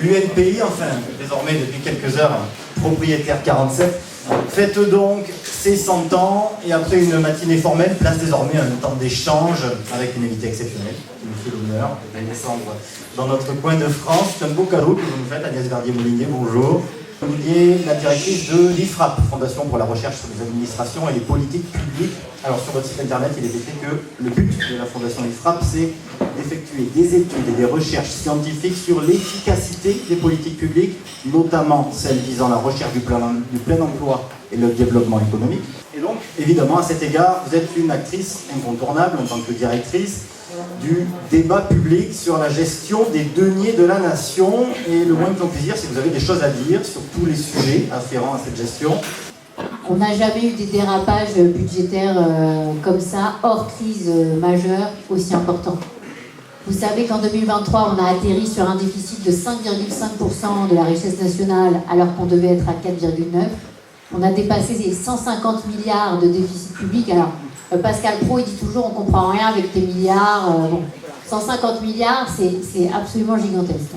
l'UNPI, enfin désormais depuis quelques heures, propriétaire 47, fête donc ses 100 ans et après une matinée formelle, place désormais un temps d'échange avec une invitée exceptionnelle qui nous fait l'honneur de descendre dans notre coin de France. C'est un beau cadeau que vous nous faites, Agnès Verdier-Moulinier, bonjour. Vous êtes la directrice de l'IFRAP, Fondation pour la recherche sur les administrations et les politiques publiques. Alors sur votre site internet, il est écrit que le but de la Fondation IFRAP, c'est d'effectuer des études et des recherches scientifiques sur l'efficacité des politiques publiques, notamment celles visant la recherche du plein emploi et le développement économique. Et donc, évidemment, à cet égard, vous êtes une actrice incontournable en tant que directrice du débat public sur la gestion des deniers de la nation. Et le moins que l'on puisse dire, c'est que vous avez des choses à dire sur tous les sujets afférents à cette gestion. On n'a jamais eu des dérapages budgétaires comme ça, hors crise majeure, aussi importants. Vous savez qu'en 2023, on a atterri sur un déficit de 5,5% de la richesse nationale, alors qu'on devait être à 4,9%. On a dépassé les 150 milliards de déficit public. Alors, Pascal Praud, il dit toujours, on ne comprend rien avec tes milliards. Bon, 150 milliards, c'est absolument gigantesque.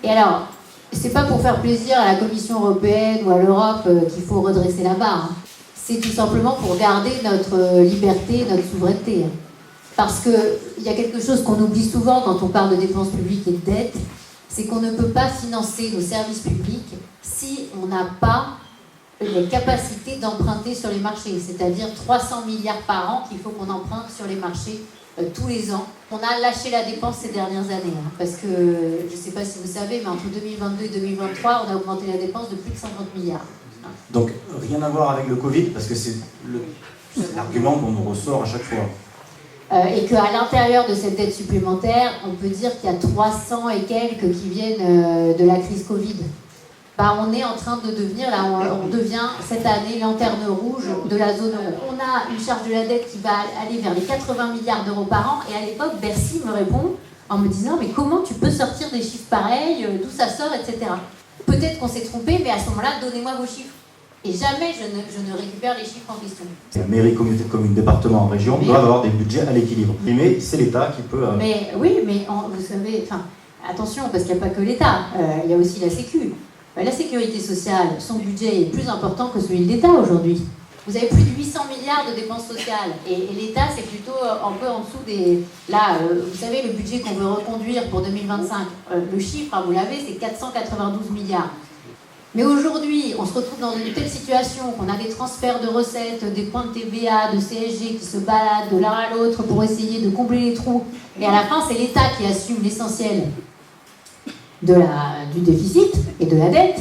Et alors, c'est pas pour faire plaisir à la Commission européenne ou à l'Europe qu'il faut redresser la barre. C'est tout simplement pour garder notre liberté, notre souveraineté. Parce qu'il y a quelque chose qu'on oublie souvent quand on parle de dépenses publiques et de dette, c'est qu'on ne peut pas financer nos services publics si on n'a pas les capacités d'emprunter sur les marchés, c'est-à-dire 300 milliards par an qu'il faut qu'on emprunte sur les marchés tous les ans. On a lâché la dépense ces dernières années, parce que, je ne sais pas si vous savez, mais entre 2022 et 2023, on a augmenté la dépense de plus de 50 milliards. Donc, rien à voir avec le Covid, parce que c'est l'argument qu'on nous ressort à chaque fois. Et qu'à l'intérieur de cette dette supplémentaire, on peut dire qu'il y a 300 et quelques qui viennent de la crise Covid. On est en train de devenir, là, on devient cette année lanterne rouge de la zone euro. On a une charge de la dette qui va aller vers les 80 milliards d'euros par an, et à l'époque, Bercy me répond en me disant « Mais comment tu peux sortir des chiffres pareils, d'où ça sort, etc. » Peut-être qu'on s'est trompé, mais à ce moment-là, donnez-moi vos chiffres. Et jamais je ne récupère les chiffres en question. La mairie, communauté de communes, département, région doivent avoir des budgets à l'équilibre. Mais c'est l'État qui peut... Mais oui, mais vous savez, attention, parce qu'il n'y a pas que l'État, il y a aussi la Sécu. La sécurité sociale, son budget est plus important que celui de l'État aujourd'hui. Vous avez plus de 800 milliards de dépenses sociales et l'État, c'est plutôt un peu en dessous des... Là, vous savez, le budget qu'on veut reconduire pour 2025, le chiffre, vous l'avez, c'est 492 milliards. Mais aujourd'hui, on se retrouve dans une telle situation qu'on a des transferts de recettes, des points de TVA, de CSG qui se baladent de l'un à l'autre pour essayer de combler les trous. Et à la fin, c'est l'État qui assume l'essentiel du déficit et de la dette.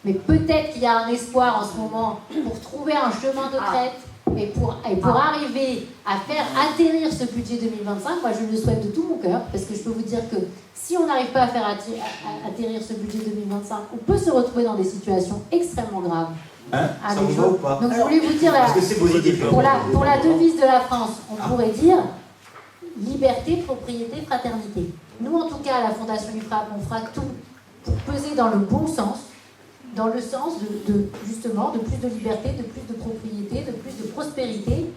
Mais peut-être qu'il y a un espoir en ce moment pour trouver un chemin de crête et pour arriver à faire atterrir ce budget 2025. Moi, je le souhaite de tout mon cœur, parce que je peux vous dire que si on n'arrive pas à faire atterrir ce budget 2025, on peut se retrouver dans des situations extrêmement graves. Ça vous va ou pas? Donc je voulais vous dire, pour la devise de la France, on pourrait dire liberté, propriété, fraternité. Nous, en tout cas, à la Fondation IFRAP, on fera tout pour peser dans le bon sens, dans le sens justement de plus de liberté, de plus de propriété, de plus de prospérité,